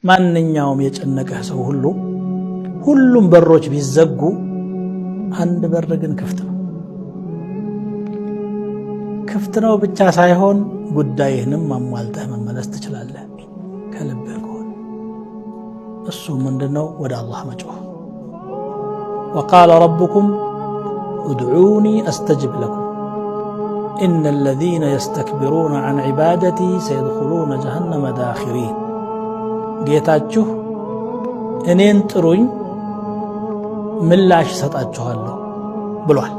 ማንኛውም የጨነቀህ ሰው ሁሉም በሮች ቢዘጉ አንድ በር ግን ክፍት ነው ብቻ ሳይሆን ጉዳይህንም ማሟልተህ መመለስ ትችላለህ ከልብህ ከሆነ። እሱ ምንድነው? ወደ አላህ መጮህ። وقال ربكم ادعوني استجب لكم ان الذين يستكبرون عن عبادتي سيدخلون جهنم داخرين ጌታችሁ እኔን ጥሩኝ ምላሽ ሰጣችኋለሁ ብሏል።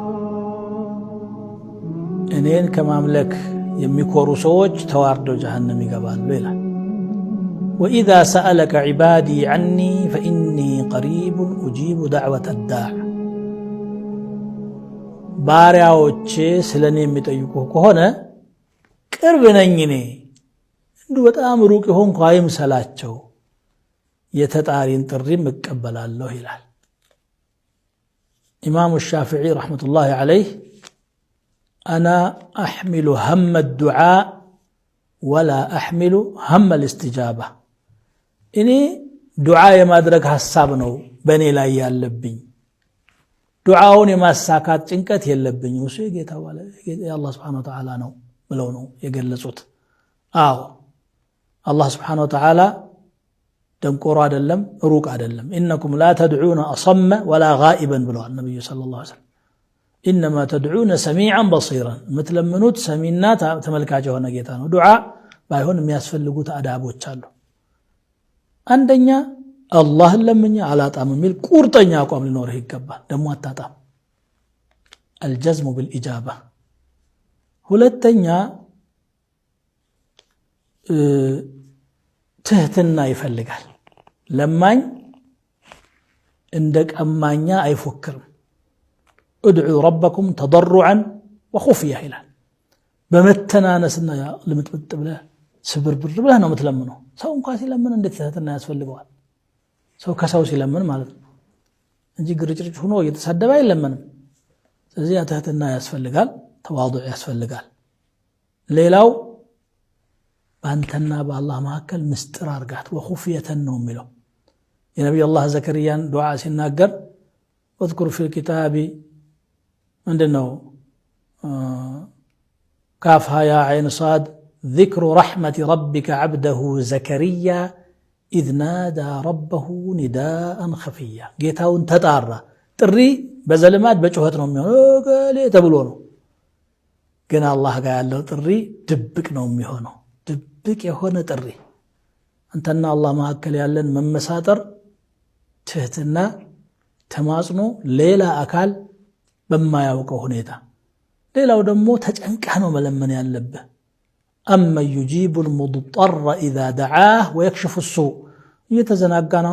እኔን ከማምለክ የሚኮሩ ሰዎች ተዋርደው ጀሃነም ይገባሉ ይላል። وإذا سألك عبادي عني فإني قريب أجيب دعوة الداع ባሪያዎቼ ስለኔ የሚጠይቁህ ከሆነ ቅርብ ነኝ እኔ እንዱ በጣም ሩቅ ሆንኩ አይምሰላቸው የተጣሪን ጥሪም እቀበላለሁ ይላል። ኢማሙ ሻፊዒ ረሕመቱላሂ ዐለይህ أنا أحمل هم الدعاء ولا أحمل هم الاستجابة እኔ ዱዓ የማድረግ ሐሳብ ነው በእኔ ላይ ያለብኝ ዱዓውን የማሳካት ጭንቀት የለብኝም እሱ የጌታ ባለ የአላህ Subhanahu Wa Ta'ala ነው ብለው ነው የገለጹት። አዎ አላህ Subhanahu Wa Ta'ala ደንቆሮ አይደለም ሩቅ አይደለም። إنكم لا تدعون أصم ولا غائبا ብለዋል ነብዩ ሰለላሁ ዐለይሂ ወሰለም። إنما تدعون سميعا بصيرا ምትለምኑት ሰሚና ተመልካች የሆነ ጌታ ነው። ዱዓ ባይሆን የሚያስፈልጉት አዳቦች አሉ። አንደኛ አላህን ለምኛ አላጣም የሚል ቁርጠኛ አቋም ሊኖርህ ይገባል። ደሞ አታጣም الجزم بالإجابة። ሁለተኛ ትህትና ይፈልጋል። ለማኝ እንደ ቀማኛ አይፎክርም። ادعوا ربكم تضرعا وخفية ይላል። በመተናነስና ለምጥምጥ ብለህ ስብርብር ብለህ ነው የምትለምነው። ሰው እንኳን ሲለምን እንዴት ትህትና ያስፈልገዋል? ሰው ከሰው ሲለምን ማለት ነው እንጂ ግርጭርጭ ሆኖ እየተሳደበ አይለምንም። ስለዚህ ትህትና ያስፈልጋል፣ ተዋዱዕ ያስፈልጋል። ሌላው በአንተና በአላህ መካከል ምስጢር አርጋት ወኹፊየተን ነው የሚለው የነብዩ አላህ ዘከርያን ዱዓ ሲናገር ወذكر في الكتاب عندنا كافها يا عين صاد ذكر رحمة ربك عبده زكريا إذ نادى ربه نداء خفيا ጌታውን ተጣራ ጥሪ በዘልማት በጩኸት ነው የሚሆነው ገሌ ተብሎ ነው። ግን አላህ ጋር ያለው ጥሪ ድብቅ ነው የሚሆነው። ድብቅ የሆነ ጥሪ አንተና አላህ መካከል ያለን መመሳጠር ትህትና ተማጽኖ ሌላ አካል በማያውቀው ሁኔታ። ሌላው ደግሞ ተጨንቀህ ነው መለመን ያለብህ። أما يجيب المضطر إذا دعاه ويكشف السوء يتزناقنا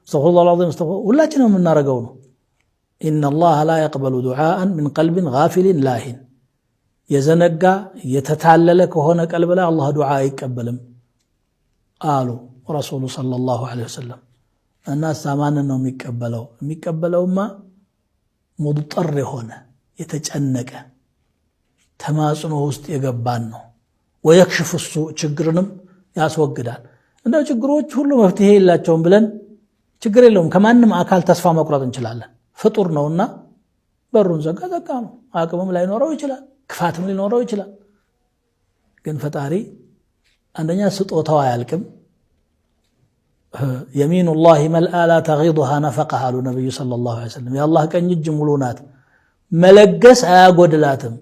استغفر الله العظيم ولاكنه من نارقونه إن الله لا يقبل دعاء من قلب غافل لاهن يزنقا يتتعللك وهنا قلب لا الله دعاء يقبلم قالوا رسول صلى الله عليه وسلم الناس سامانا انهم يقبلوا ما مضطر هنا يتجنق تماصنه ውስጥ የገባን ነው። ويكشف السوء ችግርንም ያስወግዳል። እንደው ችግሮች ሁሉ መፍትሄ የላቸውም ብለን ችግር የለውም ከማንም አካል ተስፋ መቁረጥ እንችላለን። ፍጡር ነውና በሩን ዘጋ ነው። አቅምም ላይኖረው ይችላል፣ ክፋትም ሊኖረው ይችላል። ግን ፈጣሪ አንደኛ ስጦታው አያልቅም። يمين الله ملأ لا تغيضها نفقها አሉ ነብዩ ሰለላሁ ዐለይሂ ወሰለም። የአላህ ቀኝ እጅ ሙሉ ናት፣ መለገስ አያጎድላትም።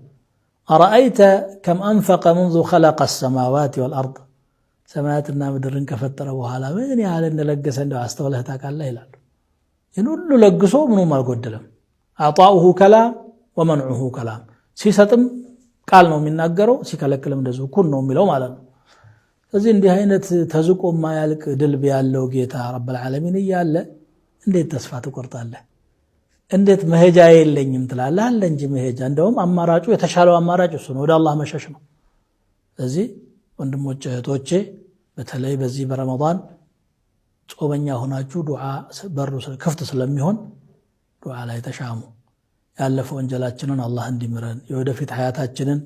أرأيت كم أنفق منذ خلق السماوات والأرض سماواتنا مدرن كفتر وحالا من يعال إن لقس عنده أستوله تاكالله ይላሉ። ينول لقسو منو ما القدلم عطاؤه كلام ومنعه كلام ሲሰጥም ቃል ነው የሚናገረው ሲከለክልም እንደዚሁ ኩን ነው የሚለው ማለት ነው። ስለዚህ እንዲህ አይነት ተዝቆ ማያልቅ ድልብ ያለው ጌታ ረብ العالمين እያለ እንዴት ተስፋ ትቆርጣለህ? እንዴት መሄጃ የለኝም ትላለህ? አለ እንጂ መሄጃ። እንደውም አማራጩ የተሻለው አማራጭ እሱ ነው፣ ወደ አላህ መሸሽ ነው። ስለዚህ ወንድሞቼ እህቶቼ በተለይ በዚህ በረመዳን ጾመኛ ሆናችሁ ዱዓ በሩ ክፍት ስለሚሆን ዱዓ ላይ ተሻሙ። ያለፈው ወንጀላችንን አላህ እንዲምረን የወደፊት ሐያታችንን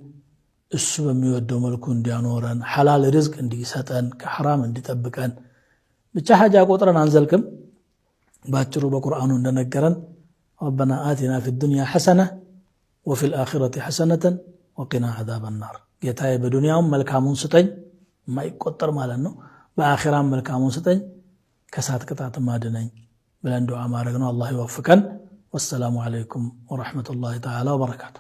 እሱ በሚወደው መልኩ እንዲያኖረን ሐላል ርዝቅ እንዲሰጠን ከሐራም እንዲጠብቀን ብቻ ሐጃ ቆጥረን አንዘልክም ባጭሩ በቁርአኑ እንደነገረን ربنا آتنا في الدنيا حسنة وفي الآخرة حسنة وقنا عذاب النار ጌታዬ በዱንያውም መልካሙን ስጠኝ ማይቆጠር ማለት ነው በአኺራም መልካሙን ስጠኝ ከሳት ቅጣት ማድነኝ ብለን ዱዓ ማድረግ ነው አላህ ይወፍቀን ወሰላሙ አለይኩም ወራህመቱላሂ ተዓላ ወበረካቱ